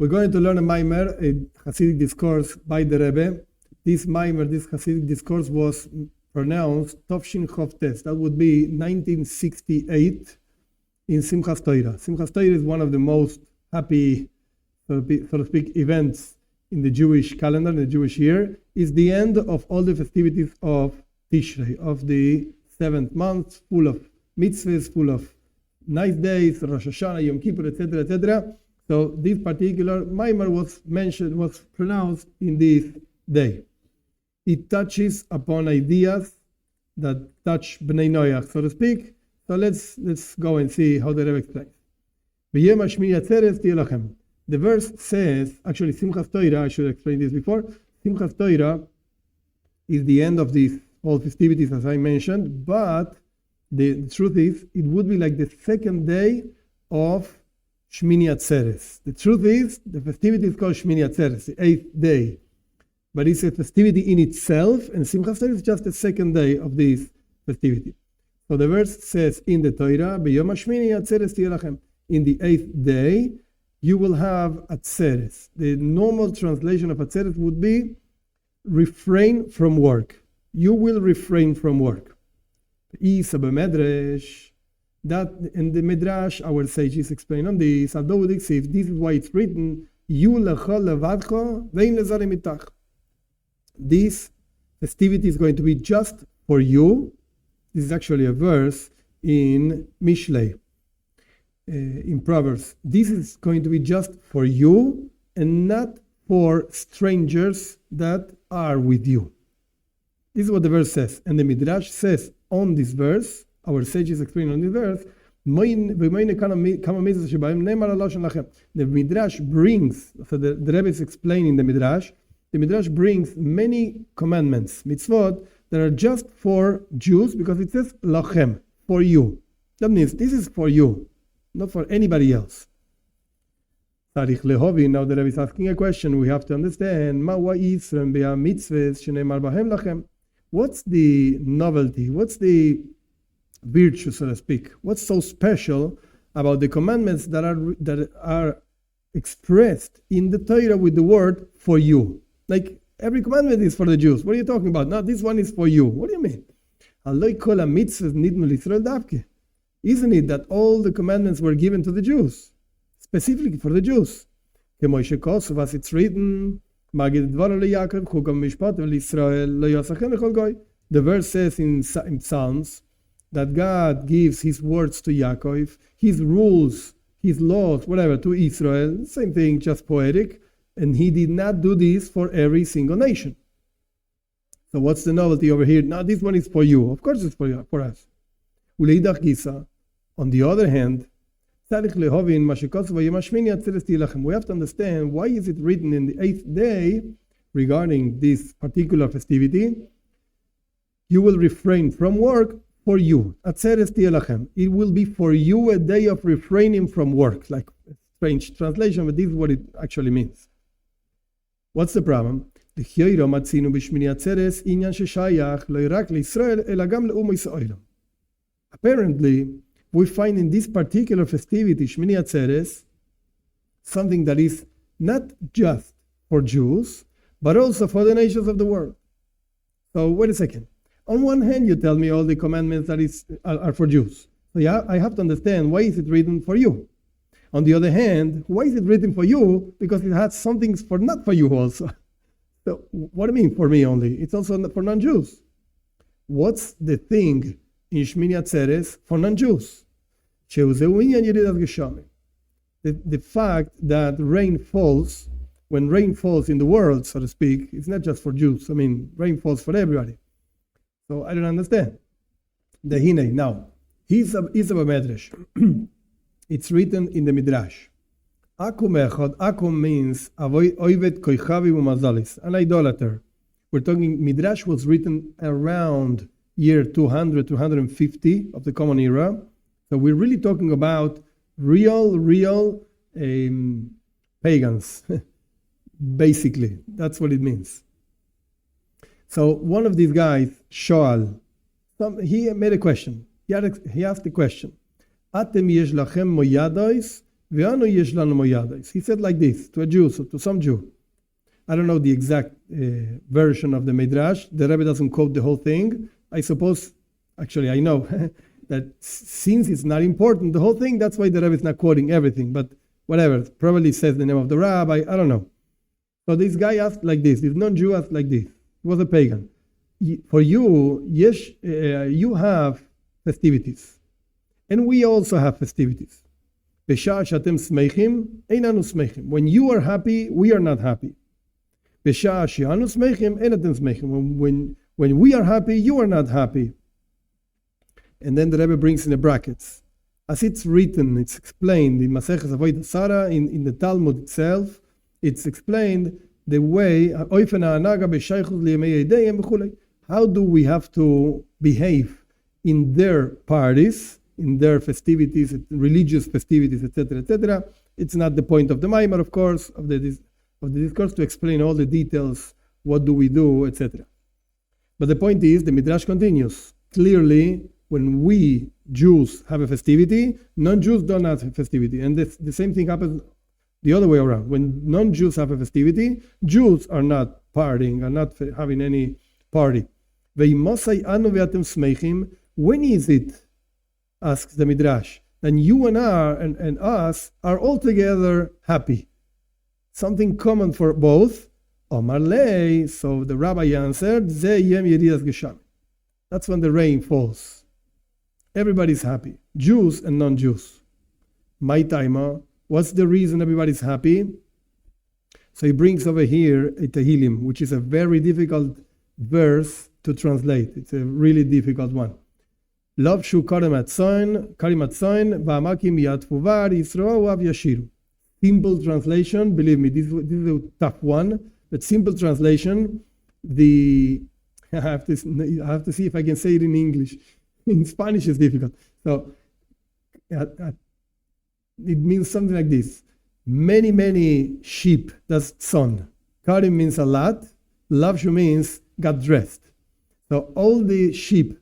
We're going to learn a Maimer, a chassidic discourse by the Rebbe. This Maimer, this chassidic discourse was pronounced Tovshin Chovtes. That would be 1968 in Simchas Torah. Simchas Torah is one of the most happy, so to speak, events in the Jewish calendar, in the Jewish year. It's the end of all the festivities of Tishrei, of the 7th month, full of mitzvahs, full of nice days, Rosh Hashanah, Yom Kippur, etc., etc. So this particular Maimer was pronounced in this day. It touches upon ideas that touch Bnei Noach, so to speak. So let's go and see how the Rebbe explains. The verse says, actually Simchas Torah, I should explain this before. Simchas Torah is the end of these all festivities, as I mentioned, but the truth is, it would be like the second day of Shmini Atzeres. The truth is, the festivity is called Shmini Atzeres, the 8th day. But it's a festivity in itself, and Simchas Torah is just the second day of this festivity. So the verse says in the Torah, B'yom HaShmini Atzeres tiyeh lachem. In the 8th day, you will have Atzeres. The normal translation of Atzeres would be refrain from work. You will refrain from work. Isa b'medrash. That in the Midrash, our sages explain on this. Although this is why it's written, "You lecha levadcha vein lezarim itach." This festivity is going to be just for you. This is actually a verse in Mishlei, in Proverbs. This is going to be just for you and not for strangers that are with you. This is what the verse says. And the Midrash says on this verse, our sages explain on this verse, the Midrash brings, so the Rebbe is explaining the Midrash brings many commandments, Mitzvoth, that are just for Jews, because it says lachem, for you. That means this is for you, not for anybody else. Now the Rebbe is asking a question. We have to understand, what's the novelty? What's the virtue, so to speak? What's so special about the commandments that are expressed in the Torah with the word for you? Like every commandment is for the Jews. What are you talking about? No, this one is for you. What do you mean? Isn't it that all the commandments were given to the Jews, specifically for the Jews? As it's written, the verse says in Psalms that God gives His words to Yaakov, His rules, His laws, whatever, to Israel. Same thing, just poetic. And He did not do this for every single nation. So what's the novelty over here? Now this one is for you. Of course it's for us. On the other hand, we have to understand why is it written in the 8th day regarding this particular festivity. You will refrain from work for you. It will be for you a day of refraining from work. Like a strange translation, but this is what it actually means. What's the problem? Apparently, we find in this particular festivity, Shmini Atzeres, something that is not just for Jews, but also for the nations of the world. So wait a second. On one hand, you tell me all the commandments that are for Jews. So yeah, I have to understand, why is it written for you? On the other hand, why is it written for you? Because it has some things for not for you also. So what do you mean for me only? It's also for non-Jews. What's the thing in Shmini Atzeres for non-Jews? The fact that rain falls, when rain falls in the world, so to speak, it's not just for Jews. I mean, rain falls for everybody. So I don't understand. The Hine, now, he's a Medrash. It's written in the Midrash. Akum means oivet koichavi umazalis, an idolater. We're talking, Midrash was written around year 200, 250 of the Common Era. So we're really talking about real pagans. Basically, that's what it means. So one of these guys, Shoal, he made a question. He asked the question, Atem yesh lachem moyadois Ve'anu yesh lanu moyadais. He said like this to a Jew, so to some Jew. I don't know the exact version of the Midrash. The Rebbe doesn't quote the whole thing. I suppose, actually I know, that since it's not important, the whole thing, that's why the Rebbe is not quoting everything. But whatever, probably says the name of the rabbi, I don't know. So this guy asked like this, this non-Jew asked like this. He was a pagan. For you, yes, you have festivities. And we also have festivities. When you are happy, we are not happy. When we are happy, you are not happy. And then the Rebbe brings in the brackets. As it's written, it's explained in Maseches Avodah Zarah, in the Talmud itself, it's explained the way, how do we have to behave in their parties, in their festivities, religious festivities, etc., etc. It's not the point of the Maimar, of course, of the discourse to explain all the details, what do we do, etc. But the point is, the Midrash continues. Clearly, when we Jews have a festivity, non-Jews don't have a festivity. And the same thing happens the other way around. When non-Jews have a festivity, Jews are not partying, are not having any party. When is it, asks the Midrash, then you and us are altogether happy? Something common for both. Omar lei, so the rabbi answered, that's when the rain falls. Everybody's happy, Jews and non-Jews. My timer, what's the reason everybody's happy? So he brings over here a Tehillim, which is a very difficult verse to translate. It's a really difficult one. Love shu karimatzoin, va'amakim yatfuvar, Yisro'u av yashiru. Simple translation, believe me, this is a tough one, but simple translation, I have to see if I can say it in English. In Spanish it's difficult. So it means something like this. Many sheep, that's son. Karim means a lot. Lavshu means got dressed. So all the sheep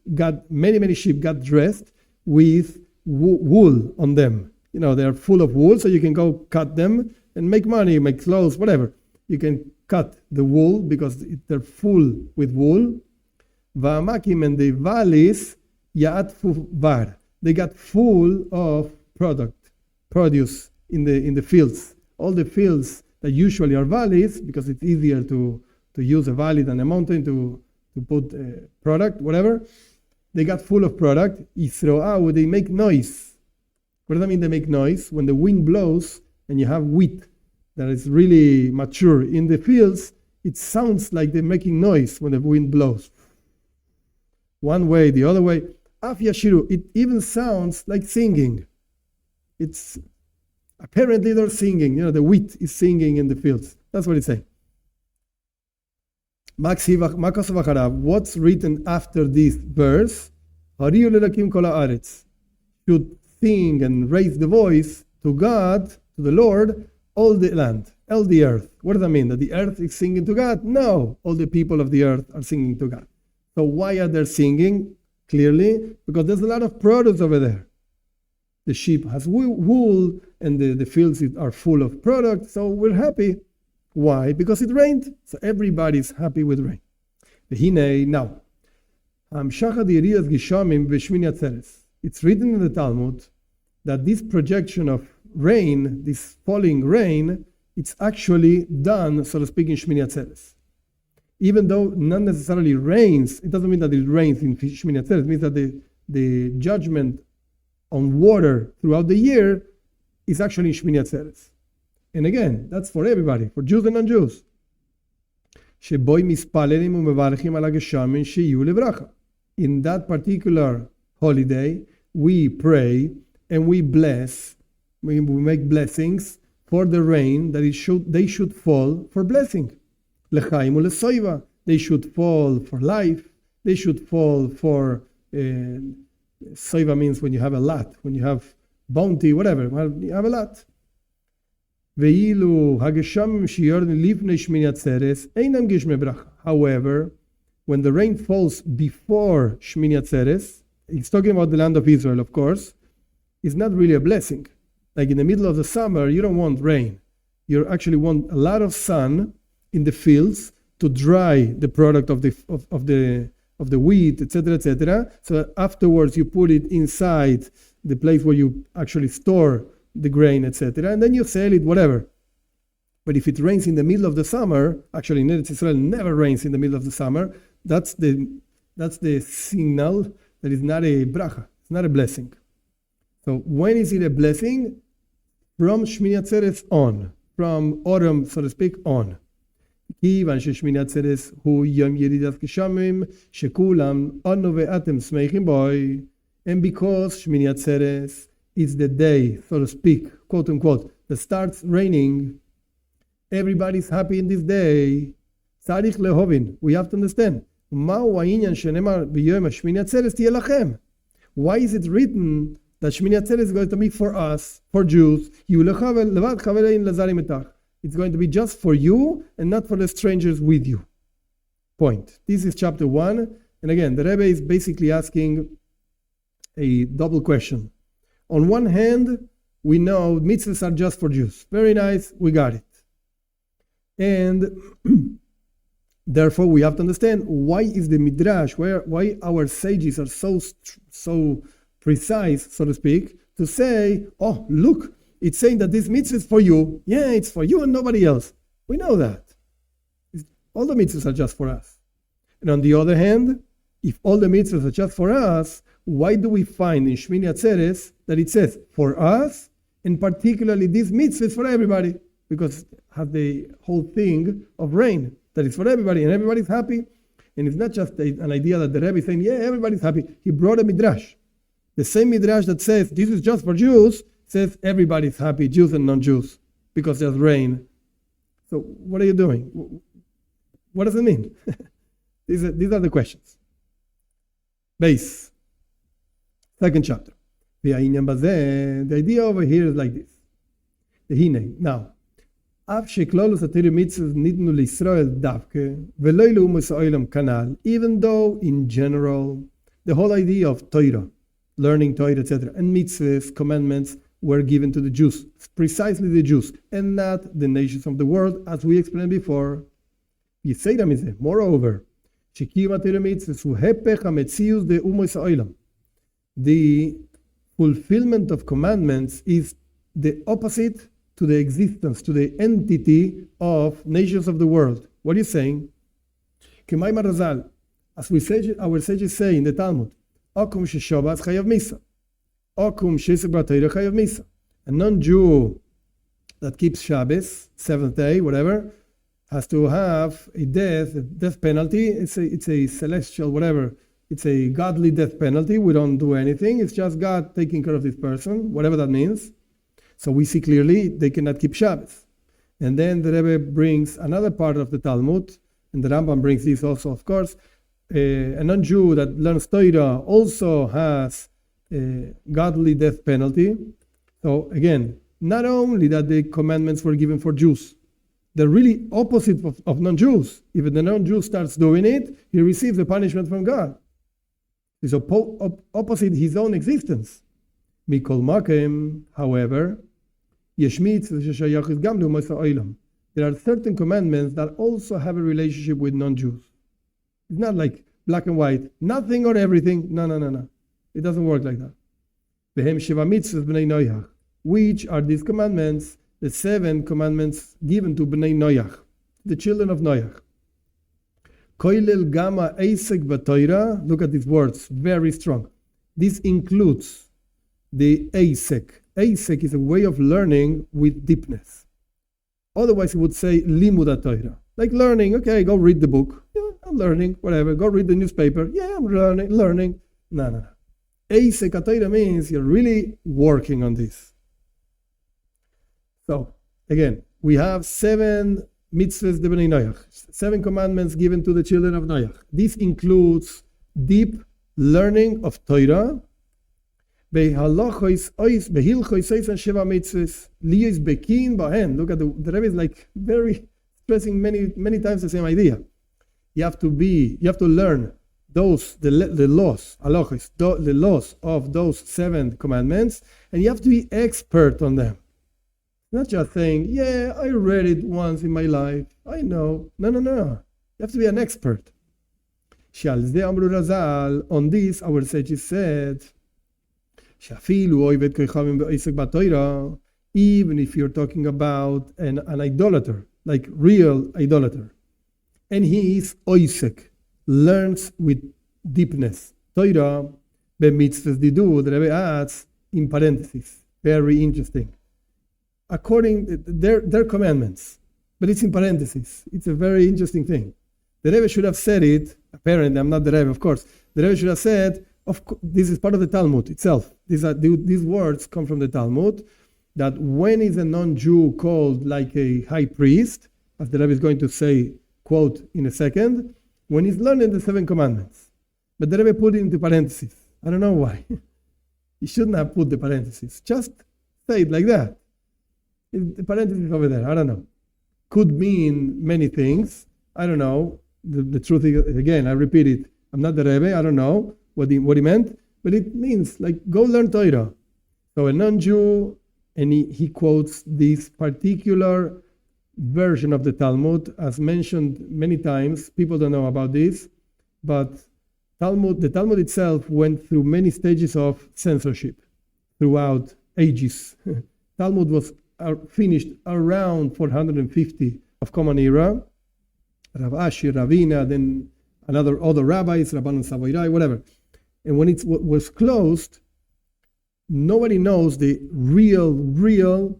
many sheep got dressed with wool on them. They're full of wool, so you can go cut them and make money, make clothes, whatever. You can cut the wool because they're full with wool. Va'amakim, and the valleys, ya'atfu var. They got full of produce in the fields. All the fields that usually are valleys, because it's easier to use a valley than a mountain to put product, whatever. They got full of product. Yisro'u, they make noise. What does that mean, they make noise? When the wind blows and you have wheat that is really mature in the fields, it sounds like they're making noise when the wind blows. One way, the other way. Af yashiru, it even sounds like singing. It's apparently they're singing. The wheat is singing in the fields. That's what it's saying. What's written after this verse? Should sing and raise the voice to God, to the Lord, all the land, all the earth. What does that mean? That the earth is singing to God? No, all the people of the earth are singing to God. So why are they singing? Clearly, because there's a lot of produce over there. The sheep has wool, and the fields are full of product, so we're happy. Why? Because it rained. So everybody's happy with rain. Now, it's written in the Talmud that this projection of rain, this falling rain, it's actually done, so to speak, in Shmini Atzeres. Even though not necessarily rains, it doesn't mean that it rains in Shmini Atzeres. It means that the judgment on water throughout the year is actually in Shmini Atzeres. And again, that's for everybody, for Jews and non-Jews. In that particular holiday, we pray and we bless, we make blessings for the rain that they should fall for blessing. L'chaim u'lesoiva, they should fall for life. They should fall for soiva means when you have a lot, when you have bounty, whatever. Well, you have a lot. However, when the rain falls before Shmini Atzeres, he's talking about the land of Israel, of course, it's not really a blessing. Like in the middle of the summer, you don't want rain. You actually want a lot of sun in the fields to dry the product of the wheat, etc., etc. So that afterwards you put it inside the place where you actually store the grain, etc., and then you sell it, whatever. But if it rains in the middle of the summer, actually in Eretz Israel never rains in the middle of the summer, that's the signal that is not a bracha, it's not a blessing. So when is it a blessing? From Shmini Atzeres on, from autumn, so to speak, on. כיוון ששמיני עצרת הוא יום ירידת גשמים שכולם אנו ואתם שמחים בוי. And because Shmini Atzeres is the day, so to speak, quote unquote, that starts raining, everybody's happy in this day. צריך להבין, we have to understand. מהו העניין שנאמר ביום שמיני עצרת תהיה לכם? Why is it written that Shmini Atzeres is going to be for us, for Jews? יהיו לך ולבד חברים לזרים איתך. It's going to be just for you and not for the strangers with you. Point. This is chapter 1. And again, the Rebbe is basically asking a double question. On one hand, we know mitzvahs are just for Jews. Very nice, we got it. And therefore, we have to understand why is the Midrash, why our sages are so precise, so to speak, to say, oh, look, it's saying that this mitzvah is for you. Yeah, it's for you and nobody else. We know that. All the mitzvahs are just for us. And on the other hand, if all the mitzvahs are just for us, why do we find in Shmini Atzeres that it says for us, and particularly this mitzvah is for everybody? Because it has the whole thing of rain, that it's for everybody and everybody's happy. And it's not just an idea that the Rebbe is saying, yeah, everybody's happy. He brought a midrash. The same midrash that says this is just for Jews says everybody's happy, Jews and non-Jews, because there's rain. So what are you doing? What does it mean? These are the questions. Base. Second chapter. The idea over here is like this. Now, even though in general, the whole idea of Torah, learning Torah, etc., and mitzvahs, commandments, were given to the Jews, precisely the Jews, and not the nations of the world, as we explained before. Moreover, the fulfillment of commandments is the opposite to the existence, to the entity of nations of the world. What are you saying? As our sages say in the Talmud, Okum sheshabas chayav misa. Okum shesek b'Torah chayav misa. A non-Jew that keeps Shabbos, seventh day, whatever, has to have a death penalty. It's a celestial, whatever. It's a godly death penalty. We don't do anything. It's just God taking care of this person, whatever that means. So we see clearly they cannot keep Shabbos. And then the Rebbe brings another part of the Talmud, and the Rambam brings this also, of course. A non-Jew that learns Torah also has a godly death penalty. So again, not only that the commandments were given for Jews, they're really opposite of non-Jews. If the non-Jew starts doing it, he receives a punishment from God. It's opposite his own existence. Mikol Makem, however, there are certain commandments that also have a relationship with non-Jews. It's not like black and white, nothing or everything. No. It doesn't work like that. Which are these commandments? The 7 commandments given to Bnei Noach, the children of Noach. Look at these words, very strong. This includes the Eisek. Eisek is a way of learning with deepness. Otherwise, it would say Limud Torah. Like learning, okay, go read the book. Yeah, I'm learning, whatever. Go read the newspaper. Yeah, I'm learning. No. Eisek Torah means you're really working on this. So, again, we have 7 mitzvahs de Bnei Noach, 7 commandments given to the children of Noach. This includes deep learning of Torah. Look at the Rebbe is like very stressing many times the same idea. You have to learn the laws, halachos, the laws of those 7 commandments, and you have to be expert on them. Not just saying, yeah, I read it once in my life, I know. No. You have to be an expert. On this, our sages said, even if you're talking about an idolater, like real idolater, and he is oisek, learns with deepness. Torah, the mitzvahs didu, the Rebbe adds in parentheses, very interesting. According to their commandments, but it's in parentheses. It's a very interesting thing. The Rebbe should have said it. Apparently, I'm not the Rebbe, of course. The Rebbe should have said, this is part of the Talmud itself. These words come from the Talmud, that when is a non-Jew called like a high priest, as the Rebbe is going to say, quote, in a second, when he's learning the 7 commandments. But the Rebbe put it into parentheses. I don't know why. He shouldn't have put the parentheses. Just say it like that. The parentheses over there, I don't know. Could mean many things. I don't know. The truth is, again, I repeat it. I'm not the Rebbe. I don't know what he meant. But it means, like, go learn Torah. So a non-Jew, and he quotes this particular version of the Talmud, as mentioned many times. People don't know about this. But the Talmud itself went through many stages of censorship throughout ages. Talmud was finished around 450 of Common Era. Rav Ashi, Ravina, then other rabbis, Rabbanan Savoirai, whatever. And when it was closed, nobody knows the real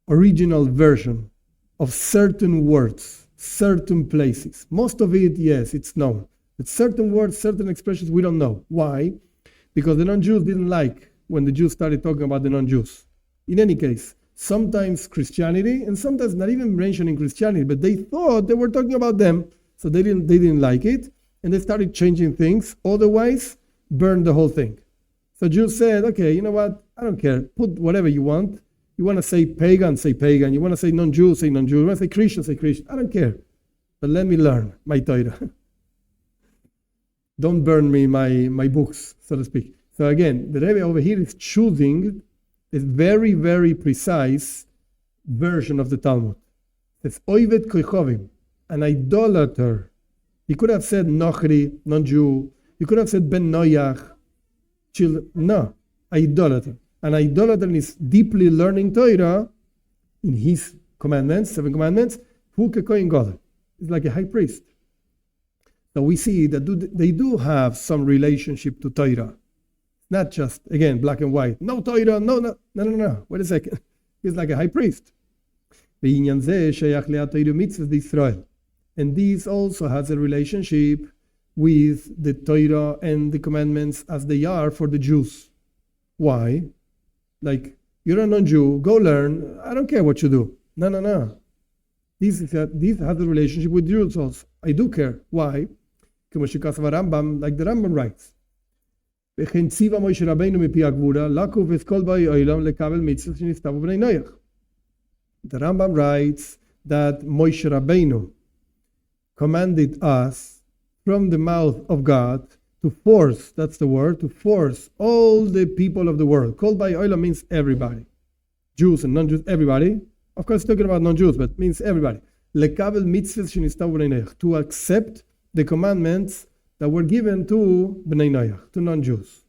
original version of certain words, certain places. Most of it, yes, it's known. But certain words, certain expressions, we don't know. Why? Because the non-Jews didn't like when the Jews started talking about the non-Jews. In any case, sometimes Christianity, and sometimes not even mentioning Christianity, but they thought they were talking about them, so they didn't like it, and they started changing things. Otherwise, burn the whole thing. So Jews said, okay, you know what? I don't care. Put whatever you want. You want to say pagan, say pagan. You want to say non-Jew, say non-Jew. You want to say Christian, say Christian. I don't care. But let me learn my Torah. Don't burn me my books, so to speak. So again, the Rebbe over here is choosing a very, very precise version of the Talmud. It's oivet koichovim, an idolater. He could have said nochri, non-Jew. He could have said ben noach, no, idolater. An idolater is deeply learning Torah in his commandments, 7 commandments. Hu kekoyin gadol. It's like a high priest. So we see that they do have some relationship to Torah. Not just, again, black and white. No Torah, no. Wait a second. He's like a high priest. And this also has a relationship with the Torah and the commandments as they are for the Jews. Why? Like, you're a non-Jew, go learn. I don't care what you do. No. This has a relationship with Jews also. I do care. Why? Like the Rambam writes. The Rambam writes that Moshe Rabbeinu commanded us from the mouth of God to force, that's the word, to force all the people of the world. Called by Oila means everybody. Jews and non-Jews, everybody. Of course, talking about non-Jews, but means everybody. To accept the commandments that were given to Bnei Noach, to non-Jews.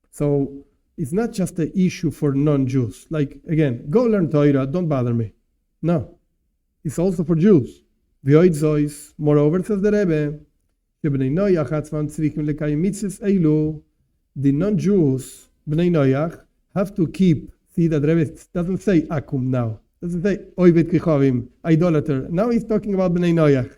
So it's not just an issue for non-Jews. Like, again, go learn Torah, don't bother me. No. It's also for Jews. Moreover, says the Rebbe, the non-Jews, Bnei Noach, have to keep, see that Rebbe doesn't say akum now. Doesn't say oivet kichavim, idolater. Now he's talking about Bnei Noach.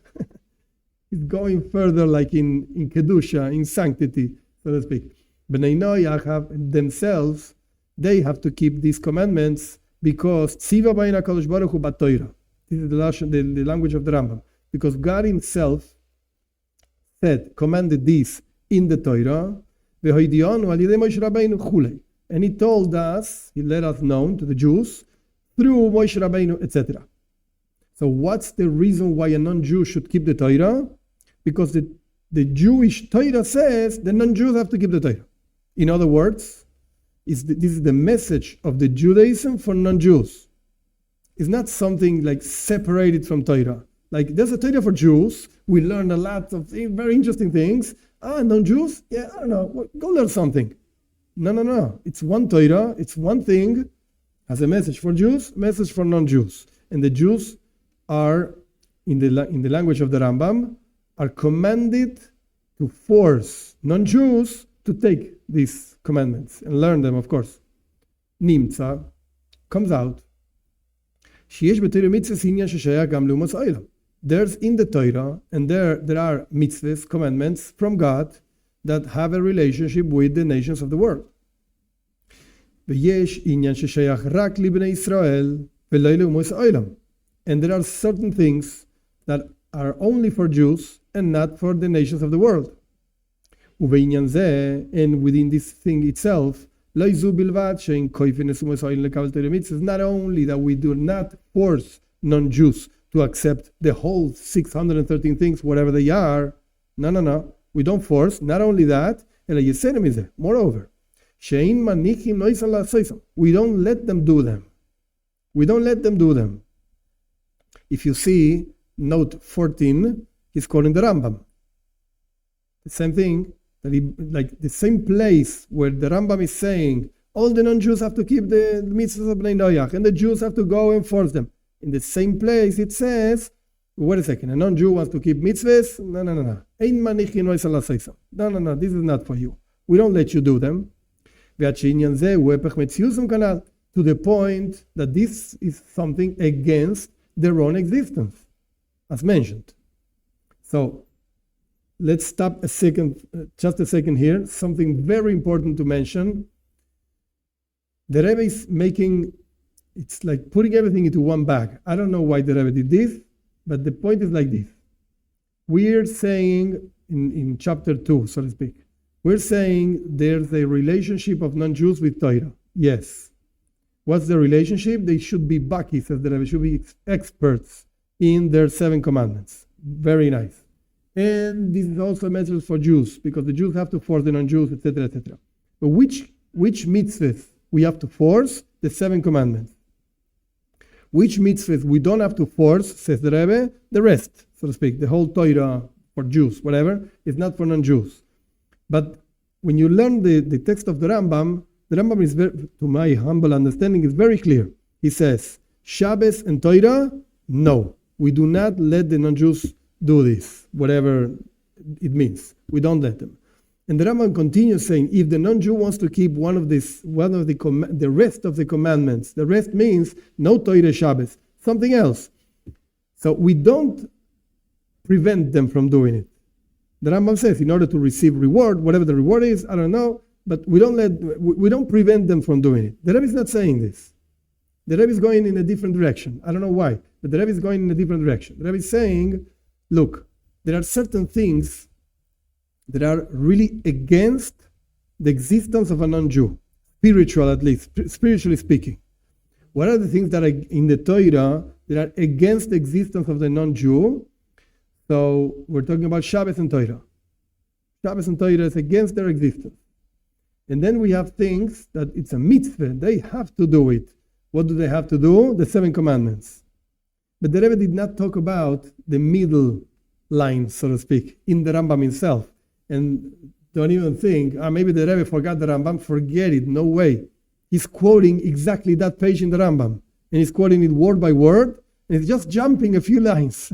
He's going further like in Kedusha, in sanctity, so to speak. Bnei Noach have themselves, they have to keep these commandments because tziva b'ayin HaKadosh Baruch Hu b'Torah. This is the language of the Rambam. Because God himself commanded this in the Torah, and he told us, he let us know to the Jews, through Moshe Rabbeinu, etc. So what's the reason why a non-Jew should keep the Torah? Because the the Jewish Torah says the non-Jews have to keep the Torah. In other words, this is the message of the Judaism for non-Jews. It's not something like separated from Torah. Like there's a Torah for Jews. We learn a lot of very interesting things. Non-Jews? Yeah, I don't know. Go learn something. No. It's one Torah. It's one thing. Has a message for Jews, message for non-Jews. And the Jews are, in the language of the Rambam, are commanded to force non-Jews to take these commandments and learn them, of course. Nimtza comes out. There's in the Torah, and there are mitzvahs, commandments from God that have a relationship with the nations of the world. And there are certain things that are only for Jews and not for the nations of the world. And within this thing itself, it's not only that we do not force non-Jews to accept the whole 613 things, whatever they are. No. We don't force. Not only that, moreover, we don't let them do them. If you see note 14, he's quoting the Rambam. The same thing, like the same place where the Rambam is saying all the non-Jews have to keep the mitzvahs of Bnei Noach, and the Jews have to go and force them. In the same place it says, wait a second, a non-Jew wants to keep mitzvahs? No. No, this is not for you. We don't let you do them. To the point that this is something against their own existence, as mentioned. So, let's stop just a second here. Something very important to mention. The Rebbe is it's like putting everything into one bag. I don't know why the Rebbe did this, but the point is like this. We're saying, in chapter 2, so to speak, we're saying there's a relationship of non-Jews with Torah. Yes. What's the relationship? They should be bakis, says the Rebbe, should be experts in their 7 commandments. Very nice. And this is also a message for Jews, because the Jews have to force the non-Jews, etc., etc. But which mitzvahs we have to force? The 7 commandments. Which mitzvahs we don't have to force, says the Rebbe? The rest, so to speak, the whole Torah for Jews, whatever, is not for non-Jews. But when you learn the text of the Rambam is very, to my humble understanding, is very clear. He says, Shabbos and Torah, no. We do not let the non-Jews do this, whatever it means. We don't let them. And the Rambam continues saying, if the non-Jew wants to keep the rest of the commandments, the rest means no Torah Shabbos, something else. So we don't prevent them from doing it. The Rambam says, in order to receive reward, whatever the reward is, I don't know, but we don't prevent them from doing it. The Rebbe is not saying this. The Rebbe is going in a different direction. I don't know why, but the Rebbe is going in a different direction. The Rebbe is saying, look, there are certain things that are really against the existence of a non-Jew, spiritual at least, spiritually speaking. What are the things that are in the Torah that are against the existence of the non-Jew? So we're talking about Shabbos and Torah. Shabbos and Torah is against their existence. And then we have things that it's a mitzvah. They have to do it. What do they have to do? The 7 commandments. But the Rebbe did not talk about the middle line, so to speak, in the Rambam himself. And don't even think, maybe the Rebbe forgot the Rambam. Forget it. No way. He's quoting exactly that page in the Rambam. And he's quoting it word by word. And he's just jumping a few lines.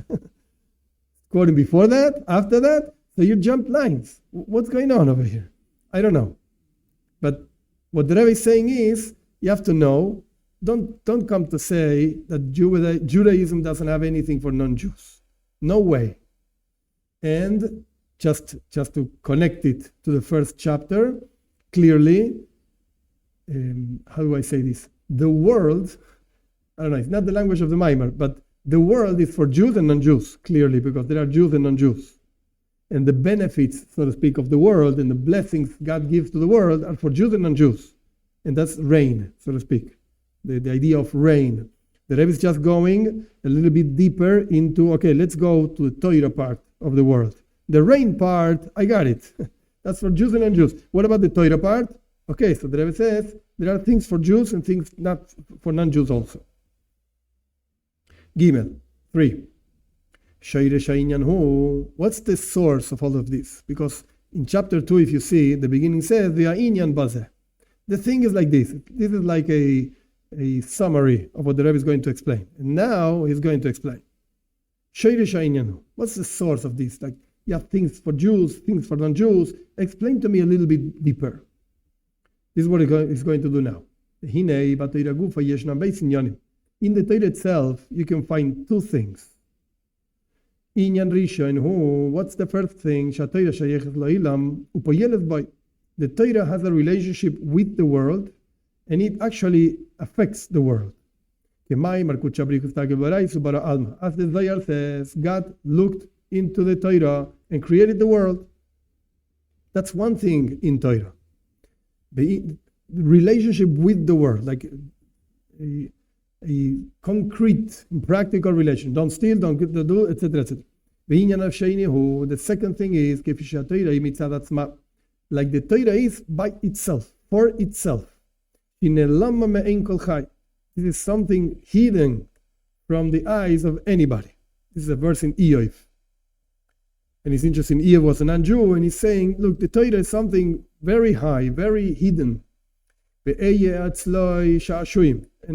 Quoting before that, after that. So you jump lines. What's going on over here? I don't know. But what the Rebbe is saying is, you have to know, don't come to say that Judaism doesn't have anything for non-Jews. No way. And just to connect it to the first chapter, clearly, how do I say this? The world, I don't know, it's not the language of the Maimer, but the world is for Jews and non-Jews, clearly, because there are Jews and non-Jews. And the benefits, so to speak, of the world and the blessings God gives to the world are for Jews and non-Jews. And that's reign, so to speak. The idea of reign. The Rebbe is just going a little bit deeper into, okay, let's go to the Torah part of the world. The rain part, I got it. That's for Jews and non-Jews. What about the Torah part? Okay, so the Rebbe says there are things for Jews and things not for non-Jews also. Gimel, 3. What's the source of all of this? Because in chapter 2, if you see, the beginning says, the thing is like this. This is like a summary of what the Rebbe is going to explain. And now he's going to explain. What's the source of this? Like, you have things for Jews, things for non-Jews. Explain to me a little bit deeper. This is what he's going to do now. In the Torah itself, you can find two things. What's the first thing? The Torah has a relationship with the world, and it actually affects the world. As the Zohar says, God looked into the Torah and created the world. That's one thing in Torah. The relationship with the world, like a concrete, practical relation. Don't steal, don't do, etc., etc. The second thing is, like the Torah is by itself, for itself. This is something hidden from the eyes of anybody. This is a verse in Eov. And it's interesting, Eov was a non-Jew, and he's saying, look, the Torah is something very high, very hidden. And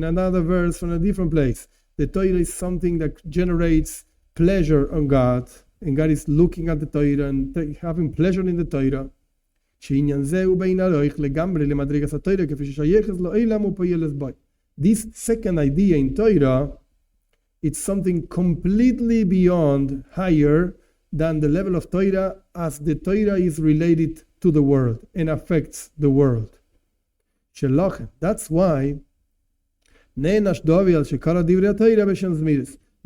another verse from a different place. The Torah is something that generates pleasure on God, and God is looking at the Torah and having pleasure in the Torah. This second idea in Torah, it's something completely beyond, higher than the level of Torah, as the Torah is related to the world and affects the world. That's why David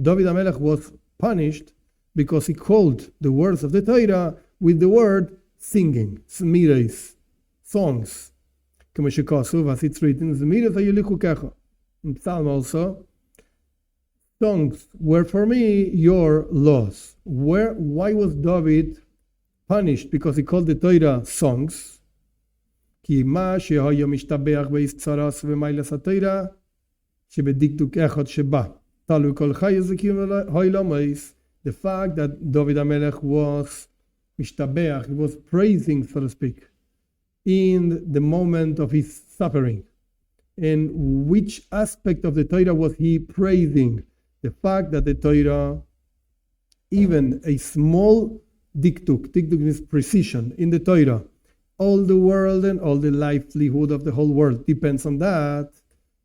HaMelech was punished because he called the words of the Torah with the word singing, zmires, songs. As it's written, in Psalm also, songs were for me your laws. Why was David punished? Because he called the Torah songs. The fact that David HaMelech was mishtabeach, he was praising, so to speak, in the moment of his suffering. And which aspect of the Torah was he praising? The fact that the Torah, even a small diktuk means precision in the Torah, all the world and all the livelihood of the whole world depends on that.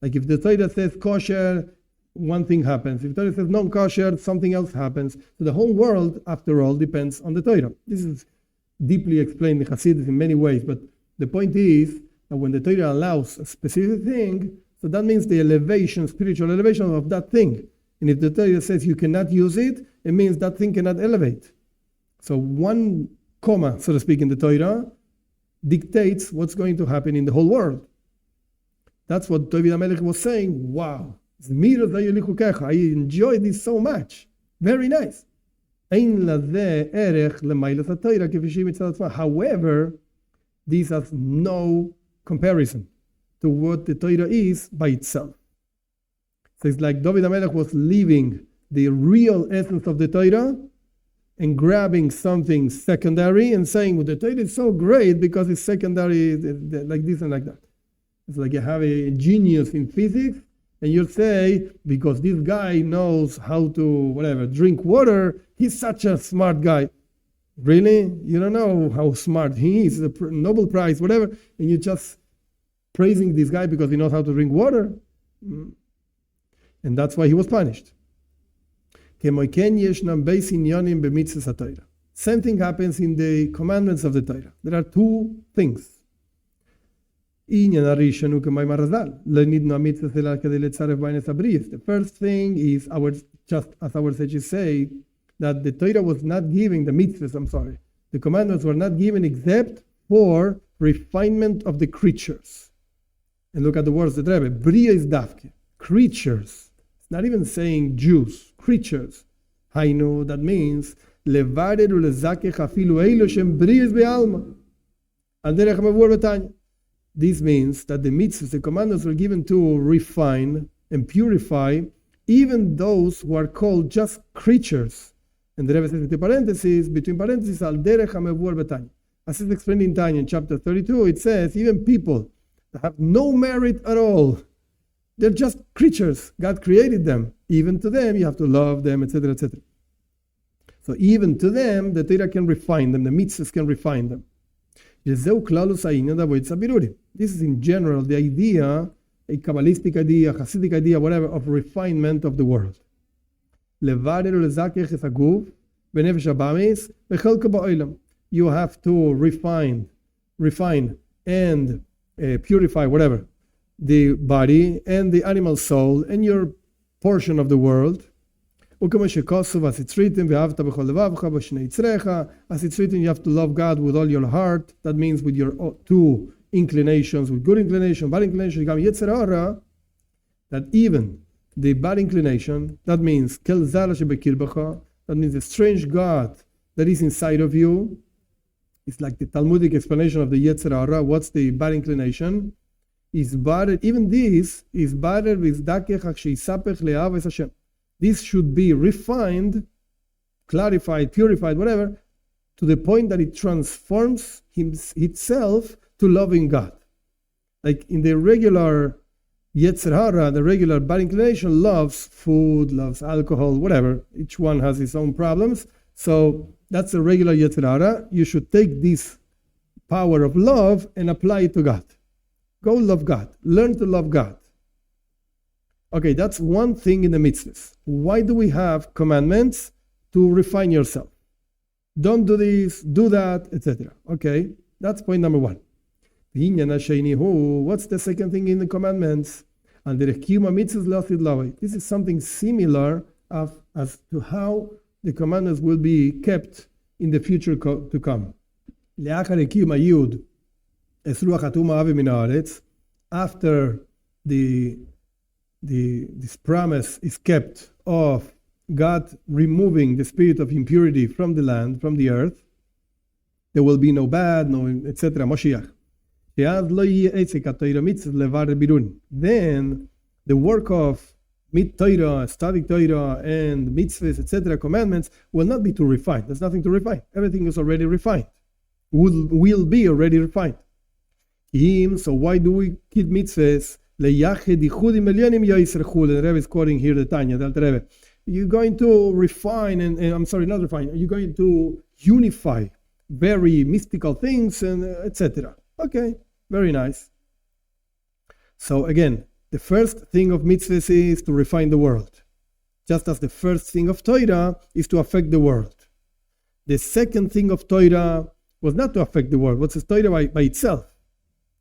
Like if the Torah says kosher, one thing happens. If the Torah says non-kosher, something else happens. So the whole world, after all, depends on the Torah. This is deeply explained in Hasidus in many ways, but the point is that when the Torah allows a specific thing, so that means the elevation, spiritual elevation of that thing. And if the Torah says you cannot use it, it means that thing cannot elevate. So one comma, so to speak, in the Torah dictates what's going to happen in the whole world. That's what David HaMelech was saying. Wow, I enjoy this so much. Very nice. However, this has no comparison to what the Torah is by itself. So it's like David HaMelech was leaving the real essence of the Torah and grabbing something secondary and saying, well, the Torah is so great because it's secondary, like this and like that. It's like you have a genius in physics, and you say, because this guy knows how to, drink water, he's such a smart guy. Really? You don't know how smart he is, the Nobel Prize, whatever, and you're just praising this guy because he knows how to drink water. And that's why he was punished. Same thing happens in the commandments of the Torah. There are two things. The first thing is, just as our sages say, that the Torah was not giving, the mitzvahs, the commandments were not given except for refinement of the creatures. And look at the words that Rebbe, Bria is dafke, creatures. It's not even saying Jews, creatures. Hainu, that means לברד ולזכך אפילו אלו שהם בריאס בעלמא. על דרך המבואר בתניא. This means that the mitzvahs, the commandments were given to refine and purify even those who are called just creatures. And the Rebbe says between parentheses, al derech hamevuar b'tanya. As it's explained in Tanya in chapter 32, it says even people that have no merit at all, they're just creatures. God created them. Even to them, you have to love them, etc., etc. So even to them, the Torah can refine them, the mitzvahs can refine them. This is in general the idea, a Kabbalistic idea, chassidic idea, whatever, of refinement of the world. You have to refine and purify, whatever, the body and the animal soul and your portion of the world. As it's written, you have to love God with all your heart. That means with your two inclinations, with good inclination, bad inclination, that even the bad inclination, that means that means the strange God that is inside of you. It's like the Talmudic explanation of the Yetzer Hara. What's the bad inclination? Is bad. Even this is bad with Hashem. This should be refined, clarified, purified, whatever, to the point that it transforms itself to loving God. Like in the regular Yetzer Hara, the regular bad inclination loves food, loves alcohol, whatever. Each one has its own problems. So that's the regular Yetzer Hara. You should take this power of love and apply it to God. Go love God. Learn to love God. Okay, that's one thing in the mitzvahs. Why do we have commandments? To refine yourself. Don't do this, do that, etc. Okay, that's point number one. What's the second thing in the commandments? This is something similar as to how the commandments will be kept in the future to come. After this promise is kept of God removing the spirit of impurity from the land, from the earth, there will be no bad, no etc. Moshiach. Then the work of Torah, study Torah, and mitzvahs, etc., commandments will not be to refine. There's nothing to refine. Everything is already refined. Will be already refined. So why do we keep mitzvahs? The Rebbe is quoting here the Tanya, the Alter Rebbe. You're going to refine, not refine, you're going to unify very mystical things, and etc. Okay, very nice. So again, the first thing of mitzvahs is to refine the world, just as the first thing of Torah is to affect the world. The second thing of Torah was not to affect the world. What's Torah by itself?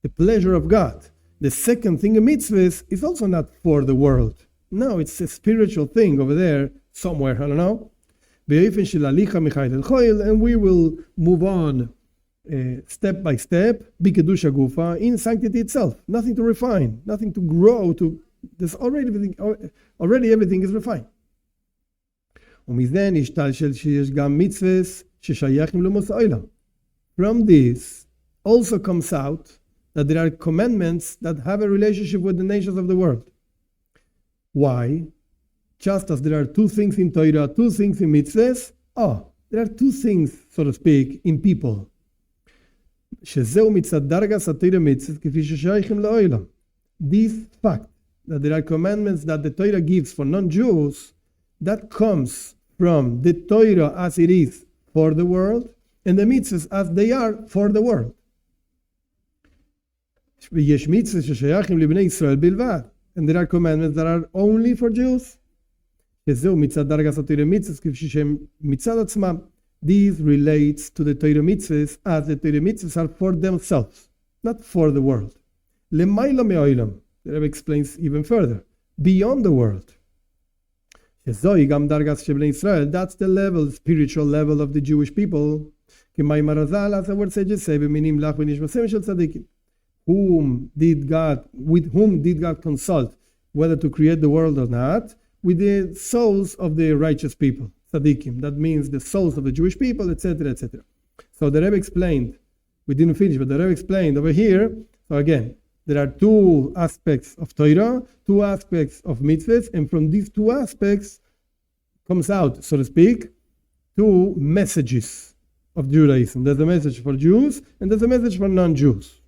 The pleasure of God. The second thing of mitzvahs is also not for the world. No, it's a spiritual thing over there somewhere, I don't know. And we will move on step by step, in sanctity itself. Nothing to refine, nothing to grow. There's already everything is refined. From this also comes out that there are commandments that have a relationship with the nations of the world. Why? Just as there are two things in Torah, two things in mitzvahs, there are two things, so to speak, in people. This fact that there are commandments that the Torah gives for non-Jews, that comes from the Torah as it is for the world, and the mitzvahs as they are for the world. And there are commandments that are only for Jews. These relates to the Torah mitzvahs as the Torah mitzvahs are for themselves, not for the world. The Rebbe explains even further, beyond the world. That's the level, spiritual level of the Jewish people. With whom did God consult whether to create the world or not? With the souls of the righteous people. tzaddikim. That means the souls of the Jewish people, etc., etc. So the Rebbe explained, we didn't finish, but the Rebbe explained over here. So again, there are two aspects of Torah, two aspects of mitzvahs, and from these two aspects comes out, so to speak, two messages of Judaism. There's a message for Jews, and there's a message for non-Jews.